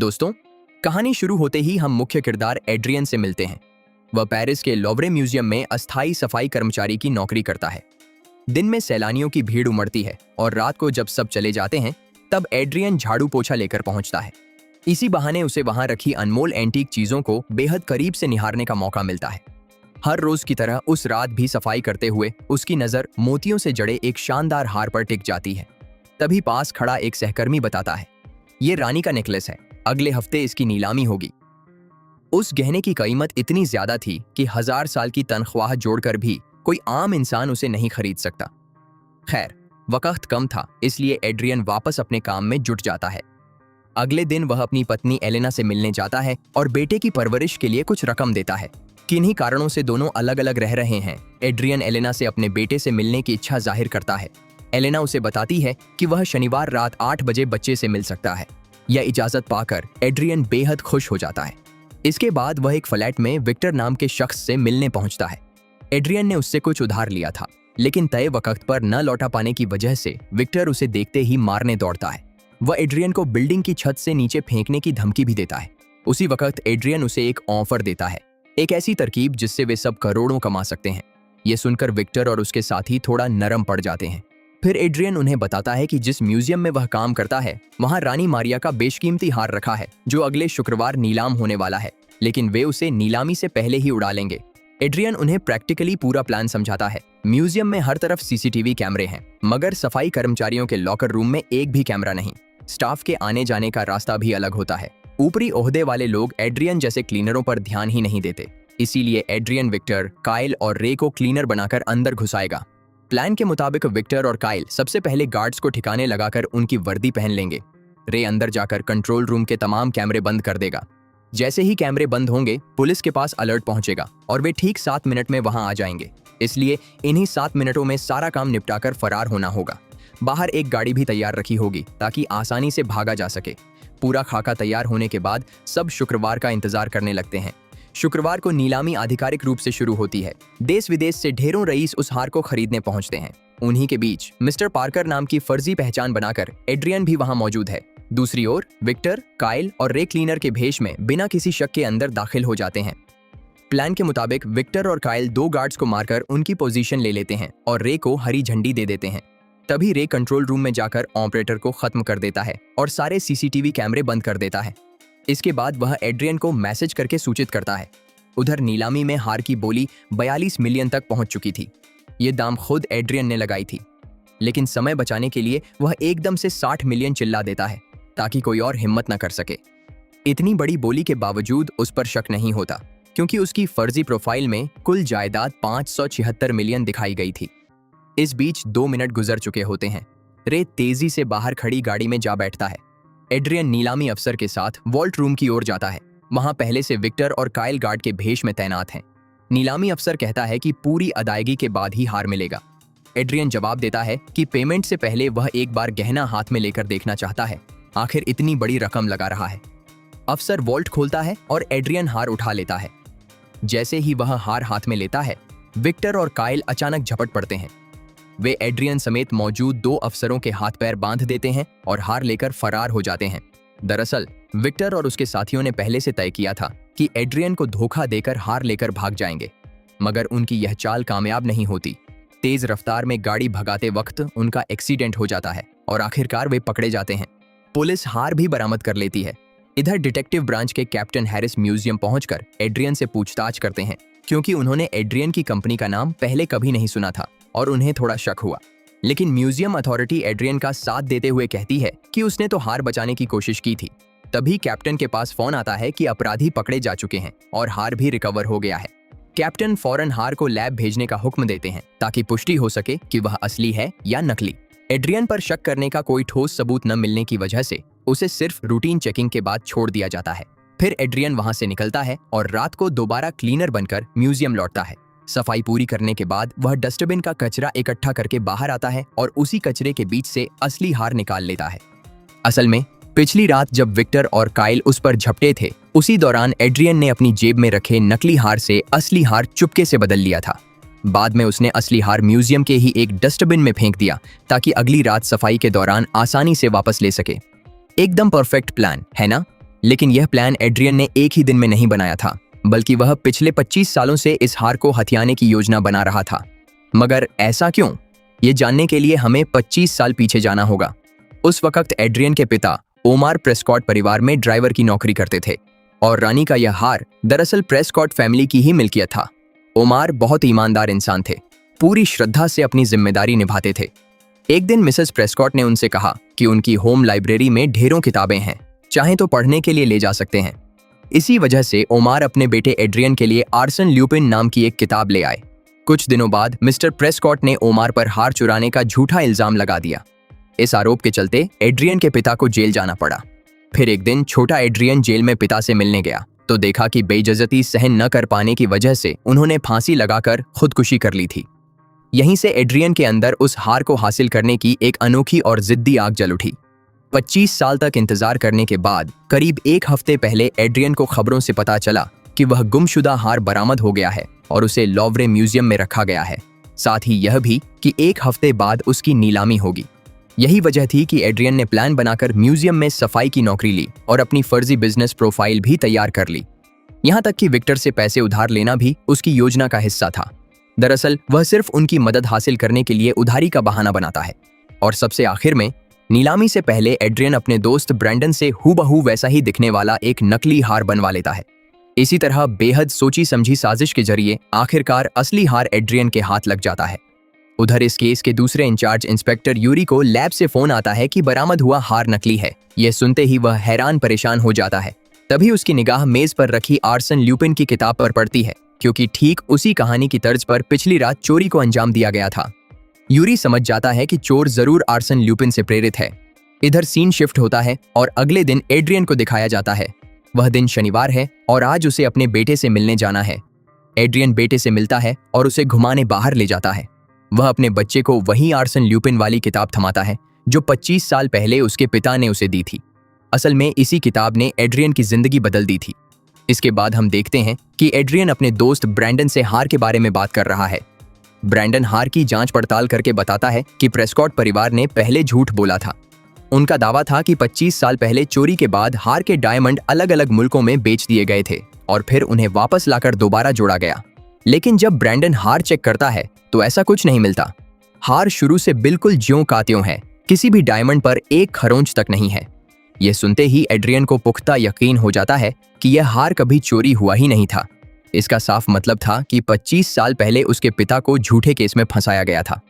दोस्तों, कहानी शुरू होते ही हम मुख्य किरदार एड्रियन से मिलते हैं। वह पेरिस के लोवरे म्यूजियम में अस्थायी सफाई कर्मचारी की नौकरी करता है। दिन में सैलानियों की भीड़ उमड़ती है और रात को जब सब चले जाते हैं तब एड्रियन झाड़ू पोछा लेकर पहुंचता है। इसी बहाने उसे वहां रखी अनमोल एंटीक चीजों को बेहद करीब से निहारने का मौका मिलता है। हर रोज की तरह उस रात भी सफाई करते हुए उसकी नजर मोतियों से जड़े एक शानदार हार पर टिक जाती है। तभी पास खड़ा एक सहकर्मी बताता है, ये रानी का नेकलेस है, अगले हफ्ते इसकी नीलामी होगी। उस गहने की कीमत इतनी ज्यादा थी कि 1000 साल की तनख्वाह जोड़कर भी कोई आम इंसान उसे नहीं खरीद सकता। खैर, वक्त कम था, इसलिए एड्रियन वापस अपने काम में जुट जाता है। अगले दिन वह अपनी पत्नी एलेना से मिलने जाता है और बेटे की परवरिश के लिए कुछ रकम देता है। किन्हीं कारणों से दोनों अलग अलग रह रहे हैं। एड्रियन एलेना से अपने बेटे से मिलने की इच्छा जाहिर करता है। एलेना उसे बताती है कि वह शनिवार रात 8 बजे बच्चे से मिल सकता है। यह इजाजत पाकर एड्रियन बेहद खुश हो जाता है। इसके बाद वह एक फ्लैट में विक्टर नाम के शख्स से मिलने पहुंचता है। एड्रियन ने उससे कुछ उधार लिया था, लेकिन तय वक्त पर न लौटा पाने की वजह से विक्टर उसे देखते ही मारने दौड़ता है। वह एड्रियन को बिल्डिंग की छत से नीचे फेंकने की धमकी भी देता है। उसी वक्त एड्रियन उसे एक ऑफर देता है, एक ऐसी तरकीब जिससे वे सब करोड़ों कमा सकते हैं। ये सुनकर विक्टर और उसके साथी थोड़ा नरम पड़ जाते हैं। फिर एड्रियन उन्हें बताता है कि जिस म्यूजियम में वह काम करता है वहां रानी मारिया का बेशकीमती हार रखा है जो अगले शुक्रवार नीलाम होने वाला है, लेकिन वे उसे नीलामी से पहले ही उड़ा लेंगे। एड्रियन उन्हें प्रैक्टिकली पूरा प्लान समझाता है। म्यूजियम में हर तरफ सीसीटीवी कैमरे हैं, मगर सफाई कर्मचारियों के लॉकर रूम में एक भी कैमरा नहीं। स्टाफ के आने जाने का रास्ता भी अलग होता है। ऊपरी ओहदे वाले लोग एड्रियन जैसे क्लीनरों पर ध्यान ही नहीं देते, इसीलिए एड्रियन विक्टर, काइल और रे को क्लीनर बनाकर अंदर घुसाएगा। प्लान के मुताबिक विक्टर और काइल सबसे पहले गार्ड्स को ठिकाने लगाकर उनकी वर्दी पहन लेंगे। रे अंदर जाकर कंट्रोल रूम के तमाम कैमरे बंद कर देगा। जैसे ही कैमरे बंद होंगे, पुलिस के पास अलर्ट पहुंचेगा और वे ठीक 7 मिनट में वहां आ जाएंगे। इसलिए इन्हीं 7 मिनटों में सारा काम निपटाकर फरार होना होगा। बाहर एक गाड़ी भी तैयार रखी होगी ताकि आसानी से भागा जा सके। पूरा खाका तैयार होने के बाद सब शुक्रवार का इंतजार करने लगते हैं। शुक्रवार को नीलामी आधिकारिक रूप से शुरू होती है। देश विदेश से ढेरों रईस उस हार को खरीदने पहुंचते हैं। उन्हीं के बीच मिस्टर पार्कर नाम की फर्जी पहचान बनाकर एड्रियन भी वहां मौजूद है। दूसरी ओर विक्टर, काइल और रे क्लीनर के भेष में बिना किसी शक के अंदर दाखिल हो जाते हैं। प्लान के मुताबिक विक्टर और काइल 2 गार्ड्स को मारकर उनकी पोजीशन ले लेते हैं और रे को हरी झंडी दे देते हैं। तभी रे कंट्रोल रूम में जाकर ऑपरेटर को खत्म कर देता है और सारे सीसीटीवी कैमरे बंद कर देता है। इसके बाद वह एड्रियन को मैसेज करके सूचित करता है। उधर नीलामी में हार की बोली 42 मिलियन तक पहुंच चुकी थी। ये दाम खुद एड्रियन ने लगाई थी, लेकिन समय बचाने के लिए वह एकदम से 60 मिलियन चिल्ला देता है ताकि कोई और हिम्मत न कर सके। इतनी बड़ी बोली के बावजूद उस पर शक नहीं होता, क्योंकि उसकी फर्जी प्रोफाइल में कुल जायदाद 576 मिलियन दिखाई गई थी। इस बीच 2 मिनट गुजर चुके होते हैं। रे तेजी से बाहर खड़ी गाड़ी में जा बैठता है। एड्रियन नीलामी अफसर के साथ वॉल्ट रूम की ओर जाता है। वहां पहले से विक्टर और काइल गार्ड के भेष में तैनात हैं। नीलामी अफसर कहता है कि पूरी अदायगी के बाद ही हार मिलेगा। एड्रियन जवाब देता है कि पेमेंट से पहले वह एक बार गहना हाथ में लेकर देखना चाहता है, आखिर इतनी बड़ी रकम लगा रहा है। अफसर वॉल्ट खोलता है और एड्रियन हार उठा लेता है। जैसे ही वह हार हाथ में लेता है, विक्टर और काइल अचानक झपट पड़ते हैं। वे एड्रियन समेत मौजूद 2 अफसरों के हाथ पैर बांध देते हैं और हार लेकर फरार हो जाते हैं। दरअसल विक्टर और उसके साथियों ने पहले से तय किया था कि एड्रियन को धोखा देकर हार लेकर भाग जाएंगे, मगर उनकी यह चाल कामयाब नहीं होती। तेज रफ्तार में गाड़ी भगाते वक्त उनका एक्सीडेंट हो जाता है और आखिरकार वे पकड़े जाते हैं। पुलिस हार भी बरामद कर लेती है। इधर डिटेक्टिव ब्रांच के कैप्टन हैरिस म्यूजियम पहुंचकर एड्रियन से पूछताछ करते हैं, क्योंकि उन्होंने एड्रियन की कंपनी का नाम पहले कभी नहीं सुना था और उन्हें थोड़ा शक हुआ। लेकिन म्यूजियम अथॉरिटी एड्रियन का साथ देते हुए कहती है कि उसने तो हार बचाने की कोशिश की थी। तभी कैप्टन के पास फोन आता है कि अपराधी पकड़े जा चुके हैं और हार भी रिकवर हो गया है। कैप्टन फौरन हार को लैब भेजने का हुक्म देते हैं ताकि पुष्टि हो सके कि वह असली है या नकली। एड्रियन पर शक करने का कोई ठोस सबूत न मिलने की वजह से उसे सिर्फ रूटीन चेकिंग के बाद छोड़ दिया जाता है। फिर एड्रियन वहां से निकलता है और रात को दोबारा क्लीनर बनकर म्यूजियम लौटता है। सफाई पूरी करने के बाद वह डस्टबिन का कचरा इकट्ठा करके बाहर आता है और उसी कचरे के बीच से असली हार निकाल लेता है। असल में पिछली रात जब विक्टर और काइल उस पर झपटे थे, उसी दौरान एड्रियन ने अपनी जेब में रखे नकली हार से असली हार चुपके से बदल लिया था। बाद में उसने असली हार म्यूजियम के ही एक डस्टबिन में फेंक दिया ताकि अगली रात सफाई के दौरान आसानी से वापस ले सके। एकदम परफेक्ट प्लान है ना? लेकिन यह प्लान एड्रियन ने एक ही दिन में नहीं बनाया था, बल्कि वह पिछले 25 सालों से इस हार को हथियाने की योजना बना रहा था। मगर ऐसा क्यों? ये जानने के लिए हमें 25 साल पीछे जाना होगा। उस वक्त एड्रियन के पिता ओमार प्रेस्कॉट परिवार में ड्राइवर की नौकरी करते थे और रानी का यह हार दरअसल प्रेस्कॉट फैमिली की ही मिल्कियत था। ओमार बहुत ईमानदार इंसान थे, पूरी श्रद्धा से अपनी जिम्मेदारी निभाते थे। एक दिन मिसेस प्रेस्कॉट ने उनसे कहा कि उनकी होम लाइब्रेरी में ढेरों किताबें हैं, चाहे तो पढ़ने के लिए ले जा सकते हैं। इसी वजह से ओमार अपने बेटे एड्रियन के लिए आर्सन ल्यूपिन नाम की एक किताब ले आए। कुछ दिनों बाद मिस्टर प्रेस्कॉट ने ओमार पर हार चुराने का झूठा इल्जाम लगा दिया। इस आरोप के चलते एड्रियन के पिता को जेल जाना पड़ा। फिर एक दिन छोटा एड्रियन जेल में पिता से मिलने गया तो देखा कि बेइज्जती सहन न कर पाने की वजह से उन्होंने फांसी लगाकर खुदकुशी कर ली थी। यहीं से एड्रियन के अंदर उस हार को हासिल करने की एक अनोखी और जिद्दी आग जल उठी। 25 साल तक इंतजार करने के बाद करीब एक हफ्ते पहले एड्रियन को खबरों से पता चला कि वह गुमशुदा हार बरामद हो गया है और उसे लोवरे म्यूजियम में रखा गया है। साथ ही यह भी कि एक हफ्ते बाद उसकी नीलामी होगी। यही वजह थी कि एड्रियन ने प्लान बनाकर म्यूजियम में सफाई की नौकरी ली और अपनी फर्जी बिजनेस प्रोफाइल भी तैयार कर ली। यहाँ तक कि विक्टर से पैसे उधार लेना भी उसकी योजना का हिस्सा था। दरअसल वह सिर्फ उनकी मदद हासिल करने के लिए उधारी का बहाना बनाता है। और सबसे आखिर में नीलामी से पहले एड्रियन अपने दोस्त ब्रैंडन से हूबहू वैसा ही दिखने वाला एक नकली हार बनवा लेता है। इसी तरह बेहद सोची समझी साजिश के जरिए आखिरकार असली हार एड्रियन के हाथ लग जाता है। उधर इस केस के दूसरे इंचार्ज इंस्पेक्टर यूरी को लैब से फोन आता है कि बरामद हुआ हार नकली है। यह सुनते ही वह हैरान परेशान हो जाता है। तभी उसकी निगाह मेज पर रखी आर्सन ल्यूपिन की किताब पर पड़ती है, क्योंकि ठीक उसी कहानी की तर्ज पर पिछली रात चोरी को अंजाम दिया गया था। यूरी समझ जाता है कि चोर जरूर आर्सन ल्यूपिन से प्रेरित है। इधर सीन शिफ्ट होता है और अगले दिन एड्रियन को दिखाया जाता है। वह दिन शनिवार है और आज उसे अपने बेटे से मिलने जाना है। एड्रियन बेटे से मिलता है और उसे घुमाने बाहर ले जाता है। वह अपने बच्चे को वही आर्सन ल्यूपिन वाली किताब थमाता है जो 25 साल पहले उसके पिता ने उसे दी थी। असल में इसी किताब ने एड्रियन की जिंदगी बदल दी थी। इसके बाद हम देखते हैं कि एड्रियन अपने दोस्त ब्रैंडन से हार के बारे में बात कर रहा है। ब्रैंडन हार की जांच पड़ताल करके बताता है कि प्रेस्कॉट परिवार ने पहले झूठ बोला था। उनका दावा था कि 25 साल पहले चोरी के बाद हार के डायमंड अलग अलग मुल्कों में बेच दिए गए थे और फिर उन्हें वापस लाकर दोबारा जोड़ा गया। लेकिन जब ब्रैंडन हार चेक करता है तो ऐसा कुछ नहीं मिलता। हार शुरू से बिल्कुल ज्यों का त्यों है, किसी भी डायमंड पर एक खरोंच तक नहीं है। यह सुनते ही एड्रियन को पुख्ता यकीन हो जाता है कि यह हार कभी चोरी हुआ ही नहीं था। इसका साफ मतलब था कि 25 साल पहले उसके पिता को झूठे केस में फंसाया गया था।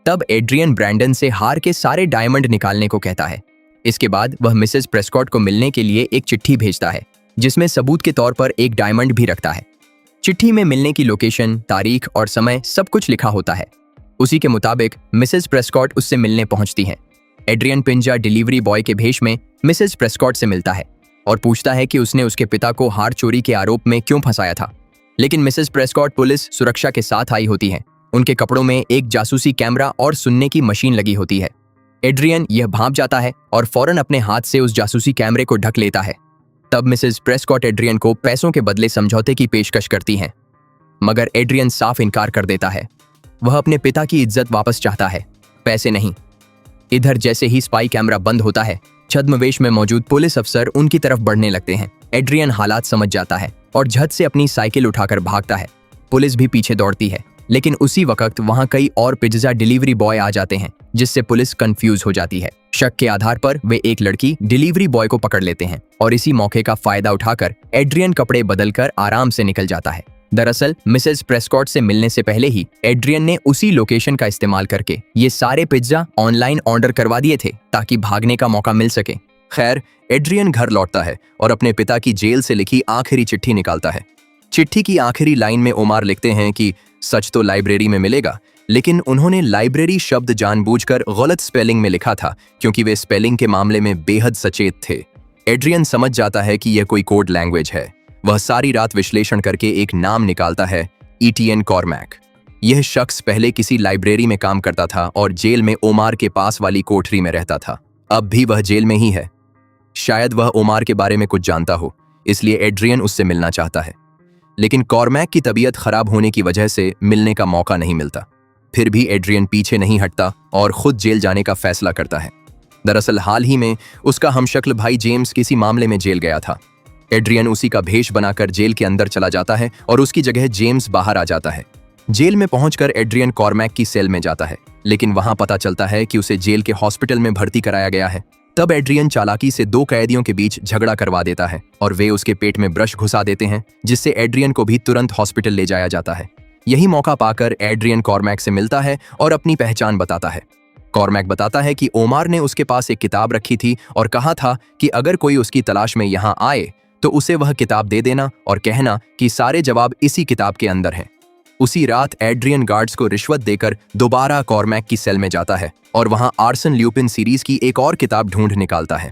तब एड्रियन ब्रैंडन से हार के सारे डायमंड निकालने को कहता है। इसके बाद वह मिसेस प्रेस्कॉट को मिलने के लिए एक चिट्ठी भेजता है, जिसमें सबूत के तौर पर एक डायमंड भी रखता है। चिट्ठी में मिलने की लोकेशन, तारीख और समय सब कुछ लिखा होता है। उसी के मुताबिक मिसेस प्रेस्कॉट उससे मिलने पहुंचती हैं। एड्रियन पिंजा डिलीवरी बॉय के भेष में मिसेस प्रेस्कॉट से मिलता है और पूछता है कि उसने उसके पिता को हार चोरी के आरोप में क्यों फंसाया था। लेकिन मिसेस प्रेस्कॉट पुलिस सुरक्षा के साथ आई होती है। उनके कपड़ों में एक जासूसी कैमरा और सुनने की मशीन लगी होती है। एड्रियन यह भांप जाता है और फौरन अपने हाथ से उस जासूसी कैमरे को ढक लेता है। तब मिसेस प्रेस्कॉट एड्रियन को पैसों के बदले समझौते की पेशकश करती हैं, मगर एड्रियन साफ इनकार कर देता है। वह अपने पिता की इज्जत वापस चाहता है, पैसे नहीं। इधर जैसे ही स्पाई कैमरा बंद होता है, छद्मवेश में मौजूद पुलिस अफसर उनकी तरफ बढ़ने लगते हैं। एड्रियन हालात समझ जाता है और झट से अपनी साइकिल उठाकर भागता है। पुलिस भी पीछे दौड़ती है, लेकिन उसी वक्त वहां कई और पिज्जा डिलीवरी बॉय आ जाते हैं, जिससे पुलिस कंफ्यूज हो जाती है। शक के आधार पर वे एक लड़की डिलीवरी बॉय को पकड़ लेते हैं और इसी मौके का फायदा उठाकर एड्रियन कपड़े बदलकर आराम से निकल जाता है। दरअसल मिसेस प्रेस्कॉट से मिलने से पहले ही एड्रियन ने उसी लोकेशन का इस्तेमाल करके ये सारे पिज्जा ऑनलाइन ऑर्डर करवा दिए थे ताकि भागने का मौका मिल सके। खैर, एड्रियन घर लौटता है और अपने पिता की जेल से लिखी आखिरी चिट्ठी निकालता है। चिट्ठी की आखिरी लाइन में ओमार लिखते हैं कि सच तो लाइब्रेरी में मिलेगा, लेकिन उन्होंने लाइब्रेरी शब्द जानबूझकर गलत स्पेलिंग में लिखा था क्योंकि वे स्पेलिंग के मामले में बेहद सचेत थे। एड्रियन समझ जाता है कि यह कोई कोड लैंग्वेज है। वह सारी रात विश्लेषण करके एक नाम निकालता है, ईटीएन कॉर्मैक। यह शख्स पहले किसी लाइब्रेरी में काम करता था और जेल में ओमार के पास वाली कोठरी में रहता था। अब भी वह जेल में ही है। शायद वह ओमार के बारे में कुछ जानता हो, इसलिए एड्रियन उससे मिलना चाहता है। लेकिन कॉर्मैक की तबीयत खराब होने की वजह से मिलने का मौका नहीं मिलता। फिर भी एड्रियन पीछे नहीं हटता और खुद जेल जाने का फैसला करता है। दरअसल हाल ही में उसका हमशक्ल भाई जेम्स किसी मामले में जेल गया था। एड्रियन उसी का भेष बनाकर जेल के अंदर चला जाता है और उसकी जगह जेम्स बाहर आ जाता है। जेल में पहुंचकर एड्रियन कॉर्मैक की सेल में जाता है, लेकिन वहां पता चलता है कि उसे जेल के हॉस्पिटल में भर्ती कराया गया है। तब एड्रियन चालाकी से दो कैदियों के बीच झगड़ा करवा देता है और वे उसके पेट में ब्रश घुसा देते हैं, जिससे एड्रियन को भी तुरंत हॉस्पिटल ले जाया जाता है। यही मौका पाकर एड्रियन कॉर्मैक से मिलता है और अपनी पहचान बताता है। कॉर्मैक बताता है कि ओमार ने उसके पास एक किताब रखी थी और कहा था कि अगर कोई उसकी तलाश में यहाँ आए तो उसे वह किताब दे देना और कहना कि सारे जवाब इसी किताब के अंदर हैं। उसी रात एड्रियन गार्ड्स को रिश्वत देकर दोबारा कॉर्मैक की सेल में जाता है और वहां आर्सन ल्यूपिन सीरीज की एक और किताब ढूंढ निकालता है।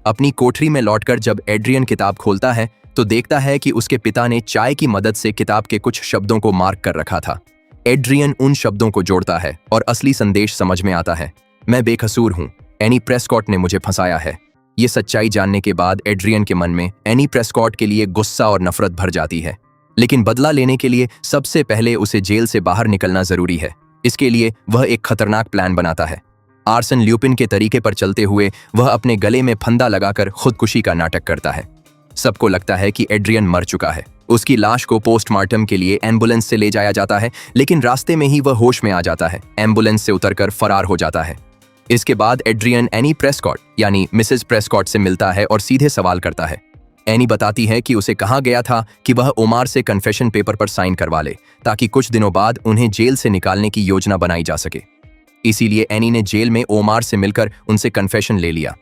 अपनी कोठरी में लौटकर जब एड्रियन किताब खोलता है तो देखता है कि उसके पिता ने चाय की मदद से किताब के कुछ शब्दों को मार्क कर रखा था। एड्रियन उन शब्दों को जोड़ता है और असली संदेश समझ में आता है। मैं बेकसूर हूं, एनी प्रेस्कॉट ने मुझे फंसाया है। ये सच्चाई जानने के बाद एड्रियन के मन में एनी प्रेस्कॉट के लिए गुस्सा और नफरत भर जाती है, लेकिन बदला लेने के लिए सबसे पहले उसे जेल से बाहर निकलना जरूरी है। इसके लिए वह एक खतरनाक प्लान बनाता है। आर्सन ल्यूपिन के तरीके पर चलते हुए वह अपने गले में फंदा लगाकर खुदकुशी का नाटक करता है। सबको लगता है कि एड्रियन मर चुका है। उसकी लाश को पोस्टमार्टम के लिए एम्बुलेंस से ले जाया जाता है, लेकिन रास्ते में ही वह होश में आ जाता है। एम्बुलेंस से उतरकर फरार हो जाता है। इसके बाद एड्रियन एनी प्रेस्कॉट यानी मिसेस प्रेस्कॉट से मिलता है और सीधे सवाल करता है। एनी बताती है कि उसे कहा गया था कि वह ओमार से कन्फेशन पेपर पर साइन करवा ले, ताकि कुछ दिनों बाद उन्हें जेल से निकालने की योजना बनाई जा सके। इसीलिए एनी ने जेल में ओमार से मिलकर उनसे कन्फेशन ले लिया,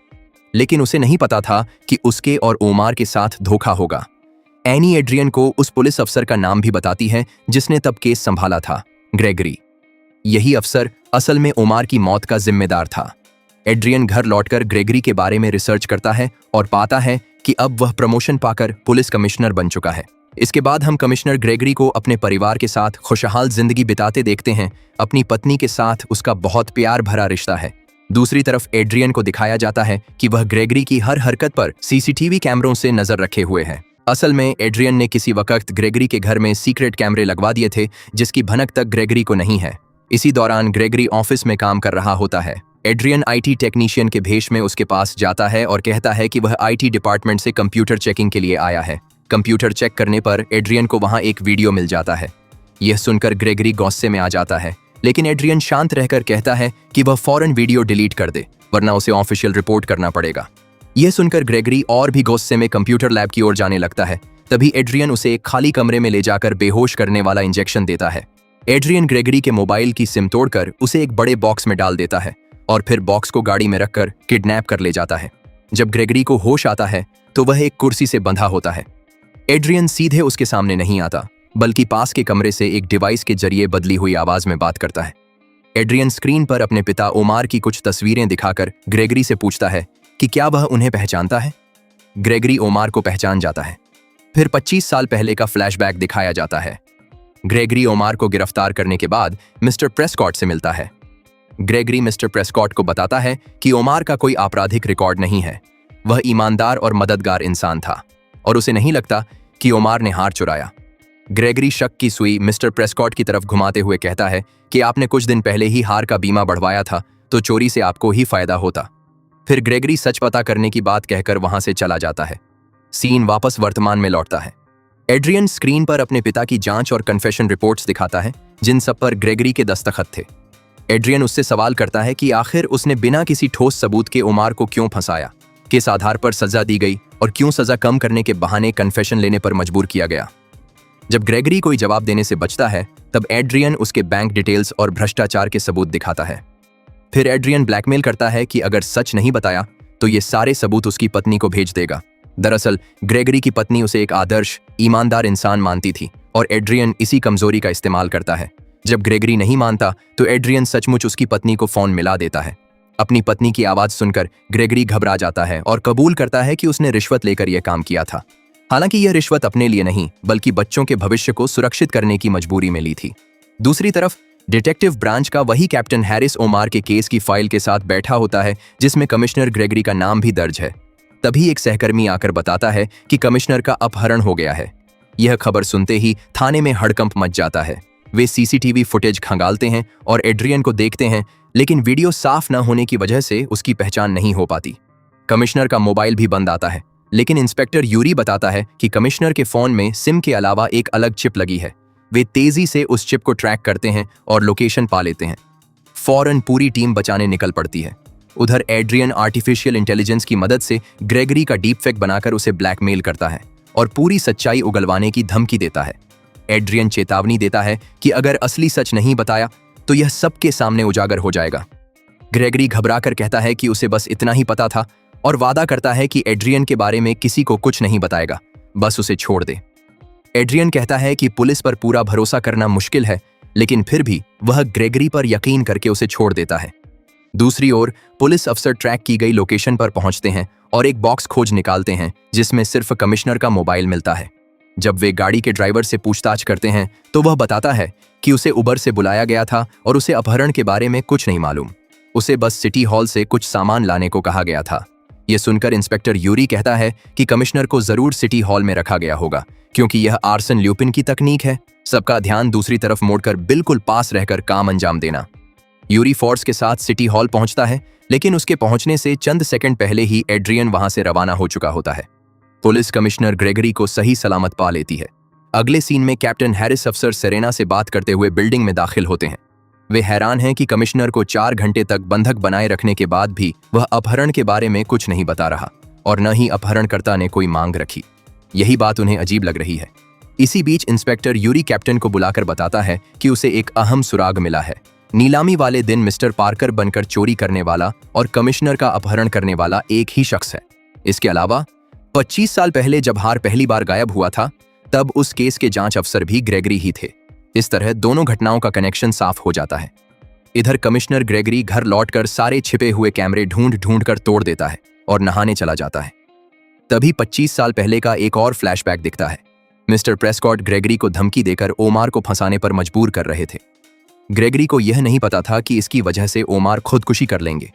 लेकिन उसे नहीं पता था कि उसके और ओमार के साथ धोखा होगा। एनी एड्रियन को उस पुलिस अफसर का नाम भी बताती है जिसने तब केस संभाला था, ग्रेगरी। यही अफसर असल में ओमार की मौत का जिम्मेदार था। एड्रियन घर लौटकर ग्रेगरी के बारे में रिसर्च करता है और पाता है कि अब वह प्रमोशन पाकर पुलिस कमिश्नर बन चुका है। इसके बाद हम कमिश्नर ग्रेगरी को अपने परिवार के साथ खुशहाल जिंदगी बिताते देखते हैं। अपनी पत्नी के साथ उसका बहुत प्यार भरा रिश्ता है। दूसरी तरफ एड्रियन को दिखाया जाता है कि वह ग्रेगरी की हर हरकत पर सीसीटीवी कैमरों से नजर रखे हुए है। असल में एड्रियन ने किसी वक्त ग्रेगरी के घर में सीक्रेट कैमरे लगवा दिए थे, जिसकी भनक तक ग्रेगरी को नहीं है। इसी दौरान ग्रेगरी ऑफिस में काम कर रहा होता है। एड्रियन आईटी टेक्नीशियन के भेष में उसके पास जाता है और कहता है कि वह आईटी डिपार्टमेंट से कंप्यूटर चेकिंग के लिए आया है। कंप्यूटर चेक करने पर एड्रियन को वहां एक वीडियो मिल जाता है। यह सुनकर ग्रेगरी गुस्से में आ जाता है, लेकिन एड्रियन शांत रहकर कहता है कि वह फौरन वीडियो डिलीट कर दे, वरना उसे ऑफिशियल रिपोर्ट करना पड़ेगा। यह सुनकर ग्रेगरी और भी गुस्से में कंप्यूटर लैब की ओर जाने लगता है। तभी एड्रियन उसे एक खाली कमरे में ले जाकर बेहोश करने वाला इंजेक्शन देता है। एड्रियन ग्रेगरी के मोबाइल की सिम तोड़कर उसे एक बड़े बॉक्स में डाल देता है और फिर बॉक्स को गाड़ी में रखकर किडनैप कर ले जाता है। जब ग्रेगरी को होश आता है तो वह एक कुर्सी से बंधा होता है। एड्रियन सीधे उसके सामने नहीं आता, बल्कि पास के कमरे से एक डिवाइस के जरिए बदली हुई आवाज में बात करता है। एड्रियन स्क्रीन पर अपने पिता ओमार की कुछ तस्वीरें दिखाकर ग्रेगरी से पूछता है कि क्या वह उन्हें पहचानता है। ग्रेगरी ओमार को पहचान जाता है। फिर 25 साल पहले का फ्लैशबैक दिखाया जाता है। ग्रेगरी ओमार को गिरफ्तार करने के बाद मिस्टर प्रेस्कॉट से मिलता है। ग्रेगरी मिस्टर प्रेस्कॉट को बताता है कि ओमार का कोई आपराधिक रिकॉर्ड नहीं है। वह ईमानदार और मददगार इंसान था और उसे नहीं लगता कि ओमार ने हार चुराया। ग्रेगरी शक की सुई मिस्टर प्रेस्कॉट की तरफ घुमाते हुए कहता है कि आपने कुछ दिन पहले ही हार का बीमा बढ़वाया था, तो चोरी से आपको ही फायदा होता। फिर ग्रेगरी सच पता करने की बात कहकर वहां से चला जाता है। सीन वापस वर्तमान में लौटता है। एड्रियन स्क्रीन पर अपने पिता की जांच और कन्फेशन रिपोर्ट्स दिखाता है, जिन सब पर ग्रेगरी के दस्तखत थे। एड्रियन उससे सवाल करता है कि आखिर उसने बिना किसी ठोस सबूत के ओमार को क्यों फंसाया, किस आधार पर सजा दी गई और क्यों सजा कम करने के बहाने कन्फेशन लेने पर मजबूर किया गया। जब ग्रेगरी कोई जवाब देने से बचता है, तब एड्रियन उसके बैंक डिटेल्स और भ्रष्टाचार के सबूत दिखाता है। फिर एड्रियन ब्लैकमेल करता है कि अगर सच नहीं बताया तो ये सारे सबूत उसकी पत्नी को भेज देगा। दरअसल ग्रेगरी की पत्नी उसे एक आदर्श, ईमानदार इंसान मानती थी और एड्रियन इसी कमजोरी का इस्तेमाल करता है। जब ग्रेगरी नहीं मानता तो एड्रियन सचमुच उसकी पत्नी को फोन मिला देता है। अपनी पत्नी की आवाज सुनकर ग्रेगरी घबरा जाता है और कबूल करता है कि उसने रिश्वत लेकर यह काम किया था। हालांकि यह रिश्वत अपने लिए नहीं, बल्कि बच्चों के भविष्य को सुरक्षित करने की मजबूरी में ली थी। दूसरी तरफ डिटेक्टिव ब्रांच का वही कैप्टन हैरिस ओमार के केस की फाइल के साथ बैठा होता है, जिसमें कमिश्नर ग्रेगरी का नाम भी दर्ज है। तभी एक सहकर्मी आकर बताता है कि कमिश्नर का अपहरण हो गया है। यह खबर सुनते ही थाने में हड़कंप मच जाता है। वे सीसीटीवी फुटेज खंगालते हैं और एड्रियन को देखते हैं, लेकिन वीडियो साफ न होने की वजह से उसकी पहचान नहीं हो पाती। कमिश्नर का मोबाइल भी बंद आता है, लेकिन इंस्पेक्टर यूरी बताता है कि कमिश्नर के फोन में सिम के अलावा एक अलग चिप लगी है। वे तेजी से उस चिप को ट्रैक करते हैं और लोकेशन पा लेते हैं। फौरन पूरी टीम बचाने निकल पड़ती है। उधर एड्रियन आर्टिफिशियल इंटेलिजेंस की मदद से ग्रेगरी का डीप फेक बनाकर उसे ब्लैकमेल करता है और पूरी सच्चाई उगलवाने की धमकी देता है। एड्रियन चेतावनी देता है कि अगर असली सच नहीं बताया तो यह सबके सामने उजागर हो जाएगा। ग्रेगरी घबराकर कहता है कि उसे बस इतना ही पता था और वादा करता है कि एड्रियन के बारे में किसी को कुछ नहीं बताएगा, बस उसे छोड़ दे। एड्रियन कहता है कि पुलिस पर पूरा भरोसा करना मुश्किल है, लेकिन फिर भी वह ग्रेगरी पर यकीन करके उसे छोड़ देता है। दूसरी ओर पुलिस अफसर ट्रैक की गई लोकेशन पर पहुंचते हैं और एक बॉक्स खोज निकालते हैं जिसमें सिर्फ कमिश्नर का मोबाइल मिलता है। जब वे गाड़ी के ड्राइवर से पूछताछ करते हैं तो वह बताता है कि उसे उबर से बुलाया गया था और उसे अपहरण के बारे में कुछ नहीं मालूम। उसे बस सिटी हॉल से कुछ सामान लाने को कहा गया था। यह सुनकर इंस्पेक्टर यूरी कहता है कि कमिश्नर को जरूर सिटी हॉल में रखा गया होगा, क्योंकि यह आर्सन ल्यूपिन की तकनीक है, सबका ध्यान दूसरी तरफ मोड़कर बिल्कुल पास रहकर काम अंजाम देना। यूरी फोर्स के साथ सिटी हॉल पहुंचता है, लेकिन उसके पहुंचने से चंद सेकंड पहले ही एड्रियन वहां से रवाना हो चुका होता है। पुलिस कमिश्नर ग्रेगरी को सही सलामत पा लेती है। अगले सीन में कैप्टन हैरिस अफसर सेरेना से बात करते हुए बिल्डिंग में दाखिल होते हैं। वे हैरान हैं कि कमिश्नर को 4 घंटे तक बंधक बनाए रखने के बाद भी वह अपहरण के बारे में कुछ नहीं बता रहा और न ही अपहरणकर्ता ने कोई मांग रखी। यही बात उन्हें अजीब लग रही है। इसी बीच इंस्पेक्टर यूरी कैप्टन को बुलाकर बताता है कि उसे एक अहम सुराग मिला है। नीलामी वाले दिन मिस्टर पार्कर बनकर चोरी करने वाला और कमिश्नर का अपहरण करने वाला एक ही शख्स है। इसके अलावा 25 साल पहले जब हार पहली बार गायब हुआ था, तब उस केस के जांच अफसर भी ग्रेगरी ही थे। इस तरह दोनों घटनाओं का कनेक्शन साफ हो जाता है। इधर कमिश्नर ग्रेगरी घर लौटकर सारे छिपे हुए कैमरे ढूंढ कर तोड़ देता है और नहाने चला जाता है। तभी 25 साल पहले का एक और फ्लैशबैक दिखता है। मिस्टर प्रेस्कॉट ग्रेगरी को धमकी देकर ओमार को फंसाने पर मजबूर कर रहे थे। ग्रेगरी को यह नहीं पता था कि इसकी वजह से ओमार खुदकुशी कर लेंगे।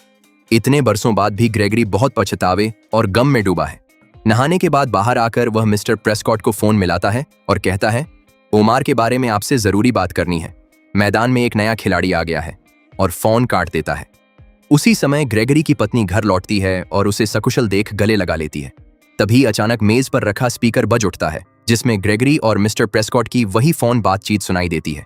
इतने बरसों बाद भी ग्रेगरी बहुत पछतावे और गम में डूबा है। नहाने के बाद बाहर आकर वह मिस्टर प्रेस्कॉट को फोन मिलाता है और कहता है, ओमार के बारे में आपसे जरूरी बात करनी है। मैदान में एक नया खिलाड़ी आ गया है, और फोन काट देता है। उसी समय ग्रेगरी की पत्नी घर लौटती है और उसे सकुशल देख गले लगा लेती है। तभी अचानक मेज पर रखा स्पीकर बज उठता है, जिसमें ग्रेगरी और मिस्टर प्रेस्कॉट की वही फोन बातचीत सुनाई देती है।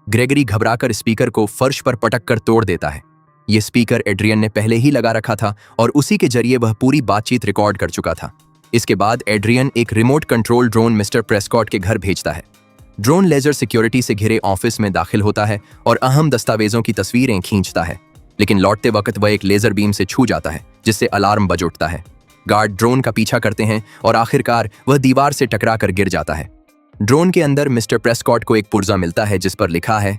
ग्रेगरी घबराकर स्पीकर को फर्श पर पटक कर तोड़ देता है। यह स्पीकर एड्रियन ने पहले ही लगा रखा था और उसी के जरिए वह पूरी बातचीत रिकॉर्ड कर चुका था। इसके बाद एड्रियन एक remote control drone mister Prescott के घर भेजता है। ड्रोन लेजर सिक्योरिटी से घिरे ऑफिस में दाखिल होता है और अहम दस्तावेजों की तस्वीरें खींचता है, लेकिन लौटते वक्त वह एक लेजर बीम से छू जाता है, जिससे अलार्म बज उठता है। गार्ड ड्रोन का पीछा करते हैं और आखिरकार वह दीवार से टकरा कर गिर जाता है। ड्रोन के अंदर मिस्टर प्रेस्कॉट को एक पुर्जा मिलता है जिस पर लिखा है,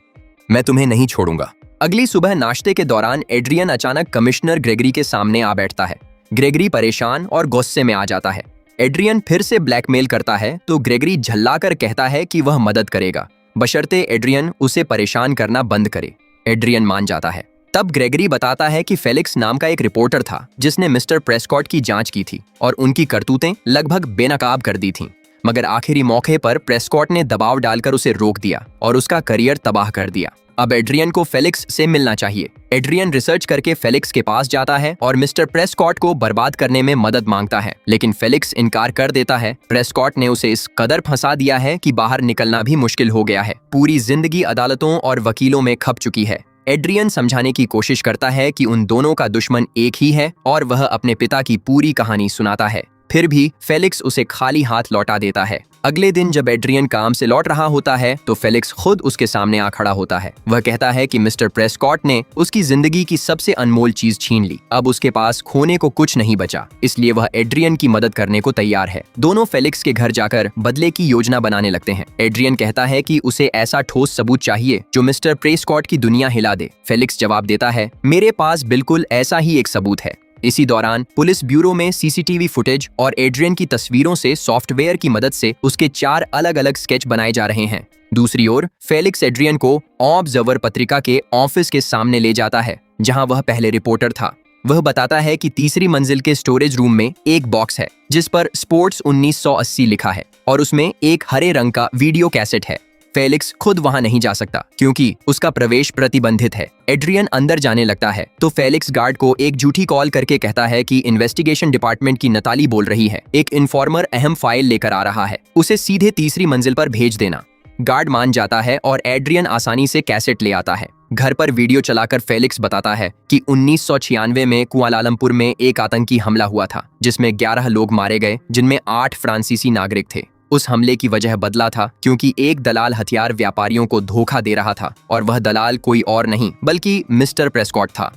मैं तुम्हें नहीं छोड़ूंगा। अगली सुबह नाश्ते के दौरान एड्रियन अचानक कमिश्नर ग्रेगरी के सामने आ बैठता है। ग्रेगरी परेशान और गुस्से में आ जाता है। एड्रियन फिर से ब्लैकमेल करता है तो ग्रेगरी झल्लाकर कहता है कि वह मदद करेगा, बशर्ते एड्रियन उसे परेशान करना बंद करे। एड्रियन मान जाता है। तब ग्रेगरी बताता है कि फेलिक्स नाम का एक रिपोर्टर था जिसने मिस्टर प्रेस्कॉट की जांच की थी और उनकी करतूतें लगभग बेनकाब कर दी थीं। मगर आखिरी मौके पर प्रेस्कॉट ने दबाव डालकर उसे रोक दिया और उसका करियर तबाह कर दिया। अब एड्रियन को फेलिक्स से मिलना चाहिए। एड्रियन रिसर्च करके फेलिक्स के पास जाता है और मिस्टर प्रेस्कॉट को बर्बाद करने में मदद मांगता है, लेकिन फेलिक्स इनकार कर देता है। प्रेस्कॉट ने उसे इस कदर फंसा दिया है कि बाहर निकलना भी मुश्किल हो गया है। पूरी जिंदगी अदालतों और वकीलों में खप चुकी है। एड्रियन समझाने की कोशिश करता है कि उन दोनों का दुश्मन एक ही है और वह अपने पिता की पूरी कहानी सुनाता है। फिर भी फेलिक्स उसे खाली हाथ लौटा देता है। अगले दिन जब एड्रियन काम से लौट रहा होता है तो फेलिक्स खुद उसके सामने आ खड़ा होता है। वह कहता है कि मिस्टर प्रेस्कॉट ने उसकी जिंदगी की सबसे अनमोल चीज छीन ली। अब उसके पास खोने को कुछ नहीं बचा, इसलिए वह एड्रियन की मदद करने को तैयार है। दोनों फेलिक्स के घर जाकर बदले की योजना बनाने लगते हैं। एड्रियन कहता है कि उसे ऐसा ठोस सबूत चाहिए जो मिस्टर प्रेस्कॉट की दुनिया हिला दे। फेलिक्स जवाब देता है, मेरे पास बिल्कुल ऐसा ही एक सबूत है। इसी दौरान पुलिस ब्यूरो में सीसीटीवी फुटेज और एड्रियन की तस्वीरों से सॉफ्टवेयर की मदद से उसके 4 अलग-अलग स्केच बनाए जा रहे हैं। दूसरी ओर फेलिक्स एड्रियन को ऑब्जर्वर पत्रिका के ऑफिस के सामने ले जाता है, जहां वह पहले रिपोर्टर था। वह बताता है कि तीसरी मंजिल के स्टोरेज रूम में एक बॉक्स है जिस पर स्पोर्ट्स 1980 लिखा है और उसमें एक हरे रंग का वीडियो कैसेट है। फेलिक्स खुद वहां नहीं जा सकता क्योंकि उसका प्रवेश प्रतिबंधित है। एड्रियन अंदर जाने लगता है तो फेलिक्स गार्ड को एक झूठी कॉल करके कहता है कि इन्वेस्टिगेशन डिपार्टमेंट की नताली बोल रही है, एक इन्फॉर्मर अहम फाइल लेकर आ रहा है, उसे सीधे तीसरी मंजिल पर भेज देना। गार्ड मान जाता है और एड्रियन आसानी से कैसेट ले आता है। घर पर वीडियो चलाकर फेलिक्स बताता है कि 1996 में कुआलालंपुर में एक आतंकी हमला हुआ था जिसमें 11 लोग मारे गए, जिनमें 8 फ्रांसीसी नागरिक थे। उस हमले की वजह बदला था क्योंकि एक दलाल हथियार व्यापारियों को धोखा दे रहा था और वह दलाल कोई और नहीं बल्कि मिस्टर प्रेस्कॉट था।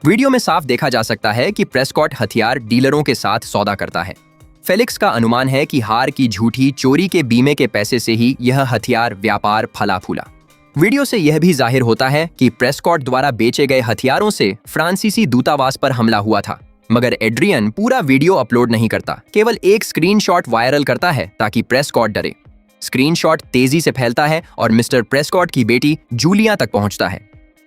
वीडियो में साफ देखा जा सकता है कि प्रेस्कॉट हथियार डीलरों के साथ सौदा करता है। फेलिक्स का अनुमान है कि हार की झूठी चोरी के बीमे के पैसे से ही यह हथियार व्यापार फला फूला। वीडियो से यह भी जाहिर होता है कि प्रेस्कॉट द्वारा बेचे गए हथियारों से फ्रांसीसी दूतावास पर हमला हुआ था, मगर एड्रियन पूरा वीडियो अपलोड नहीं करता, केवल एक स्क्रीनशॉट वायरल करता है ताकि प्रेस्कॉट डरे। स्क्रीनशॉट तेजी से फैलता है और मिस्टर प्रेस्कॉट की बेटी जूलिया तक पहुंचता है।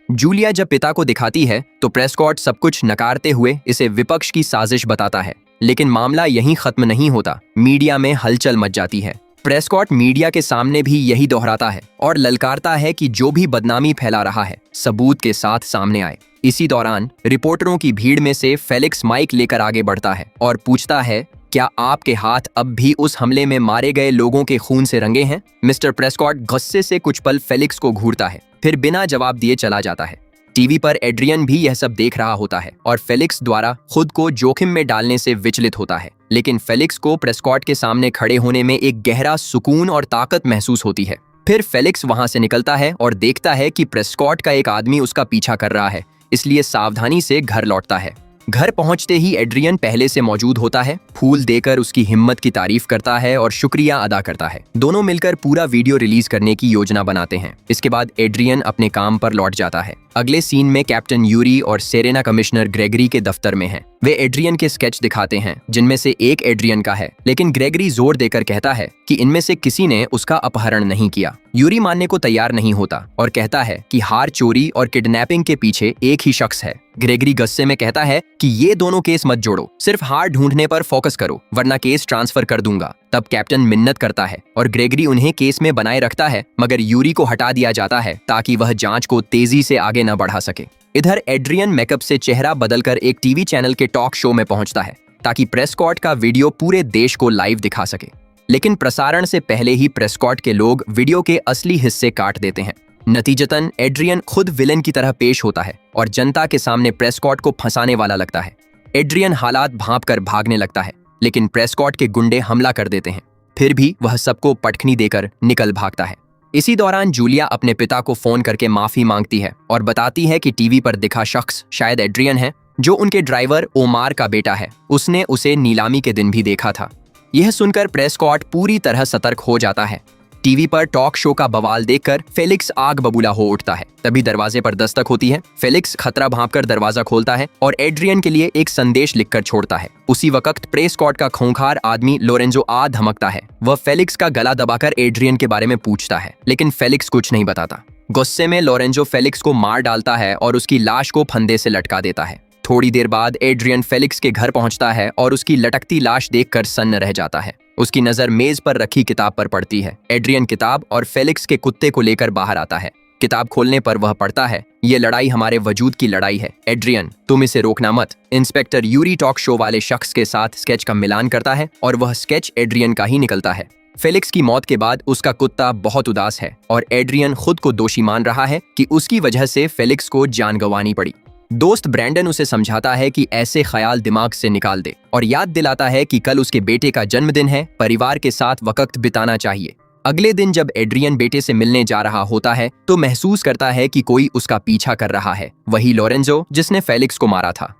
जूलिया जब पिता को दिखाती है तो प्रेस्कॉट सब कुछ नकारते हुए इसे विपक्ष की साजिश बताता है, लेकिन मामला यहीं खत्म नहीं होता। मीडिया में हलचल मच जाती है। प्रेस्कॉट मीडिया के सामने भी यही दोहराता है और ललकारता है कि जो भी बदनामी फैला रहा है सबूत के साथ सामने आए। इसी दौरान रिपोर्टरों की भीड़ में से फेलिक्स माइक लेकर आगे बढ़ता है और पूछता है, क्या आपके हाथ अब भी उस हमले में मारे गए लोगों के खून से रंगे हैं? मिस्टर प्रेस्कॉट गुस्से से कुछ पल फेलिक्स को घूरता है, फिर बिना जवाब दिए चला जाता है। टीवी पर एड्रियन भी यह सब देख रहा होता है और फेलिक्स द्वारा खुद को जोखिम में डालने से विचलित होता है, लेकिन फेलिक्स को प्रेस्कॉट के सामने खड़े होने में एक गहरा सुकून और ताकत महसूस होती है। फिर फेलिक्स वहां से निकलता है और देखता है कि प्रेस्कॉट का एक आदमी उसका पीछा कर रहा है, इसलिए सावधानी से घर लौटता है। घर पहुंचते ही एड्रियन पहले से मौजूद होता है, फूल देकर उसकी हिम्मत की तारीफ करता है और शुक्रिया अदा करता है। दोनों मिलकर पूरा वीडियो रिलीज करने की योजना बनाते हैं। इसके बाद एड्रियन अपने काम पर लौट जाता है। अगले सीन में कैप्टन यूरी और सेरेना कमिश्नर ग्रेगरी के दफ्तर में हैं। वे एड्रियन के स्केच दिखाते हैं, जिनमें से एक एड्रियन का है, लेकिन ग्रेगरी जोर देकर कहता है कि इनमें से किसी ने उसका अपहरण नहीं किया। यूरी मानने को तैयार नहीं होता और कहता है कि हार चोरी और किडनैपिंग के पीछे एक ही शख्स है। ग्रेगरी गुस्से में कहता है कि ये दोनों केस मत जोड़ो, सिर्फ हार ढूंढने पर फोकस करो, वरना केस ट्रांसफर कर दूंगा। तब कैप्टन मिन्नत करता है और ग्रेगरी उन्हें केस में बनाए रखता है, मगर यूरी को हटा दिया जाता है ताकि वह जांच को तेजी से आगे न बढ़ा सके। इधर एड्रियन मेकअप से चेहरा बदलकर एक टीवी चैनल के टॉक शो में पहुंचता है ताकि प्रेस्कॉट का वीडियो पूरे देश को लाइव दिखा सके, लेकिन प्रसारण से पहले ही प्रेस्कॉट के लोग वीडियो के असली हिस्से काट देते हैं। नतीजतन एड्रियन खुद विलेन की तरह पेश होता है और जनता के सामने प्रेस्कॉट को फंसाने वाला लगता है। एड्रियन हालात भांपकर भागने लगता है, लेकिन प्रेस्कॉट के गुंडे हमला कर देते हैं। फिर भी वह सबको पटखनी देकर निकल भागता है। इसी दौरान जूलिया अपने पिता को फोन करके माफी मांगती है और बताती है कि टीवी पर दिखा शख्स शायद एड्रियन है, जो उनके ड्राइवर ओमार का बेटा है। उसने उसे नीलामी के दिन भी देखा था। यह सुनकर प्रेस्कॉट पूरी तरह सतर्क हो जाता है। टीवी पर टॉक शो का बवाल देखकर फेलिक्स आग बबूला हो उठता है। तभी दरवाजे पर दस्तक होती है। फेलिक्स खतरा भांपकर दरवाजा खोलता है और एड्रियन के लिए एक संदेश लिखकर छोड़ता है। उसी वक्त प्रेस्कॉट का खूंखार आदमी लोरेंजो आ धमकता है। वह फेलिक्स का गला दबाकर एड्रियन के बारे में पूछता है, लेकिन फेलिक्स कुछ नहीं बताता। गुस्से में लोरेंजो फेलिक्स को मार डालता है और उसकी लाश को फंदे से लटका देता है। थोड़ी देर बाद एड्रियन फेलिक्स के घर पहुंचता है और उसकी लटकती लाश देखकर सन्न रह जाता है। उसकी नजर मेज पर रखी किताब पर पड़ती है। एड्रियन किताब और फेलिक्स के कुत्ते को लेकर बाहर आता है। किताब खोलने पर वह पढ़ता है, ये लड़ाई हमारे वजूद की लड़ाई है। एड्रियन, तुम इसे रोकना मत। इंस्पेक्टर यूरी टॉक शो वाले शख्स के साथ स्केच का मिलान करता है और वह स्केच एड्रियन का ही निकलता है। फेलिक्स की मौत के बाद उसका कुत्ता बहुत उदास है और एड्रियन खुद को दोषी मान रहा है कि उसकी वजह से फेलिक्स को जान गंवानी पड़ी। दोस्त ब्रैंडन उसे समझाता है कि ऐसे ख्याल दिमाग से निकाल दे और याद दिलाता है कि कल उसके बेटे का जन्मदिन है, परिवार के साथ वक्त बिताना चाहिए। अगले दिन जब एड्रियन बेटे से मिलने जा रहा होता है तो महसूस करता है कि कोई उसका पीछा कर रहा है, वही लोरेंजो जिसने फेलिक्स को मारा था।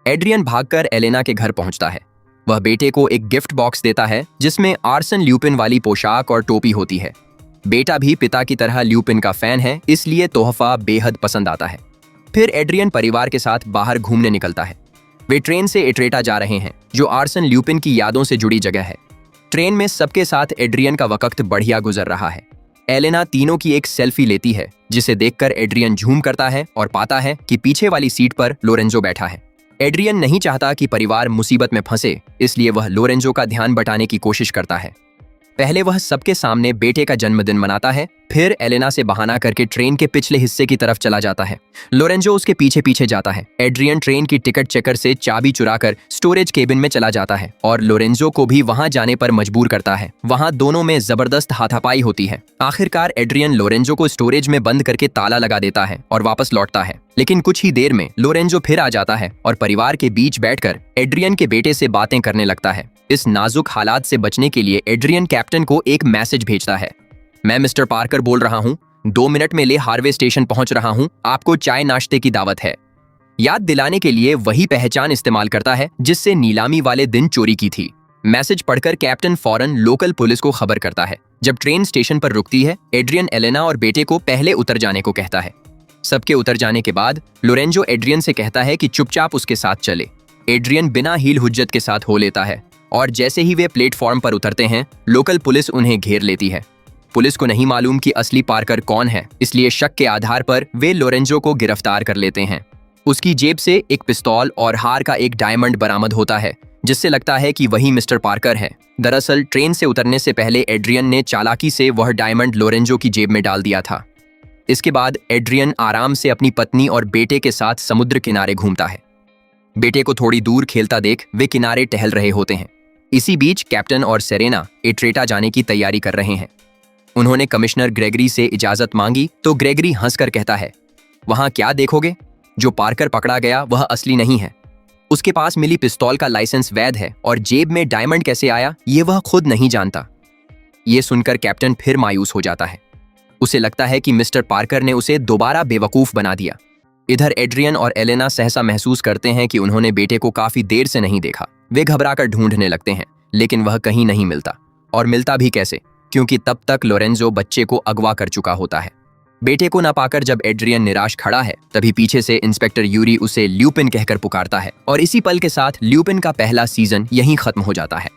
एड्रियन भागकर एलेना के घर पहुंचता है। वह बेटे को एक गिफ्ट बॉक्स देता है जिसमें आर्सन ल्यूपिन वाली पोशाक और टोपी होती है। बेटा भी पिता की तरह ल्यूपिन का फैन है, इसलिए तोहफा बेहद पसंद आता है। फिर एड्रियन परिवार के साथ बाहर घूमने निकलता है। वे ट्रेन से इटरेटा जा रहे हैं, जो आर्सन ल्यूपिन की यादों से जुड़ी जगह है। ट्रेन में सबके साथ एड्रियन का वक्त बढ़िया गुजर रहा है। एलेना तीनों की एक सेल्फी लेती है, जिसे देखकर एड्रियन झूम करता है और पाता है कि पीछे वाली सीट पर लोरेंजो बैठा है। एड्रियन नहीं चाहता कि परिवार मुसीबत में फंसे, इसलिए वह लोरेंजो का ध्यान बटाने की कोशिश करता है। पहले वह सबके सामने बेटे का जन्मदिन मनाता है, फिर एलेना से बहाना करके ट्रेन के पिछले हिस्से की तरफ चला जाता है। लोरेंजो उसके पीछे पीछे जाता है। एड्रियन ट्रेन की टिकट चेकर से चाबी चुराकर स्टोरेज केबिन में चला जाता है और लोरेंजो को भी वहां जाने पर मजबूर करता है। वहां दोनों में जबरदस्त हाथापाई होती है। आखिरकार एड्रियन लोरेंजो को स्टोरेज में बंद करके ताला लगा देता है और वापस लौटता है, लेकिन कुछ ही देर में लोरेंजो फिर आ जाता है और परिवार के बीच बैठकर एड्रियन के बेटे से बातें करने लगता है। इस नाजुक हालात से बचने के लिए एड्रियन कैप्टन को एक मैसेज भेजता है। मैं मिस्टर पार्कर बोल रहा हूँ, 2 मिनट में ले हार्वे स्टेशन पहुंच रहा हूँ, आपको चाय नाश्ते की दावत है। याद दिलाने के लिए वही पहचान इस्तेमाल करता है जिससे नीलामी वाले दिन चोरी की थी। मैसेज पढ़कर कैप्टन फौरन लोकल पुलिस को खबर करता है। जब ट्रेन स्टेशन पर रुकती है, एड्रियन एलेना और बेटे को पहले उतर जाने को कहता है। सबके उतर जाने के बाद लोरेंजो एड्रियन से कहता है कि चुपचाप उसके साथ चले। एड्रियन बिना हील हुज्जत के साथ हो लेता है और जैसे ही वे प्लेटफॉर्म पर उतरते हैं, लोकल पुलिस उन्हें घेर लेती है। पुलिस को नहीं मालूम कि असली पार्कर कौन है, इसलिए शक के आधार पर वे लोरेंजो को गिरफ्तार कर लेते हैं। उसकी जेब से एक पिस्तौल और हार का एक डायमंड बरामद होता है, जिससे लगता है कि वही मिस्टर पार्कर है। दरअसल ट्रेन से उतरने से पहले एड्रियन ने चालाकी से वह डायमंड लोरेंजो की जेब में डाल दिया था। इसके बाद एड्रियन आराम से अपनी पत्नी और बेटे के साथ समुद्र किनारे घूमता है। बेटे को थोड़ी दूर खेलता देख वे किनारे टहल रहे होते हैं। इसी बीच कैप्टन और सेरेना एट्रेटा जाने की तैयारी कर रहे हैं। उन्होंने कमिश्नर ग्रेगरी से इजाजत मांगी तो ग्रेगरी हंसकर कहता है, वहां क्या देखोगे, जो पार्कर पकड़ा गया वह असली नहीं है। उसके पास मिली पिस्तौल का लाइसेंस वैध है और जेब में डायमंड कैसे आया ये वह खुद नहीं जानता। ये सुनकर कैप्टन फिर मायूस हो जाता है। उसे लगता है कि मिस्टर पार्कर ने उसे दोबारा बेवकूफ बना दिया। इधर एड्रियन और एलेना सहसा महसूस करते हैं कि उन्होंने बेटे को काफी देर से नहीं देखा। वे घबराकर ढूंढने लगते हैं, लेकिन वह कहीं नहीं मिलता, और मिलता भी कैसे, क्योंकि तब तक लोरेंजो बच्चे को अगवा कर चुका होता है। बेटे को न पाकर जब एड्रियन निराश खड़ा है, तभी पीछे से इंस्पेक्टर यूरी उसे ल्यूपिन कहकर पुकारता है और इसी पल के साथ ल्यूपिन का पहला सीजन यहीं खत्म हो जाता है।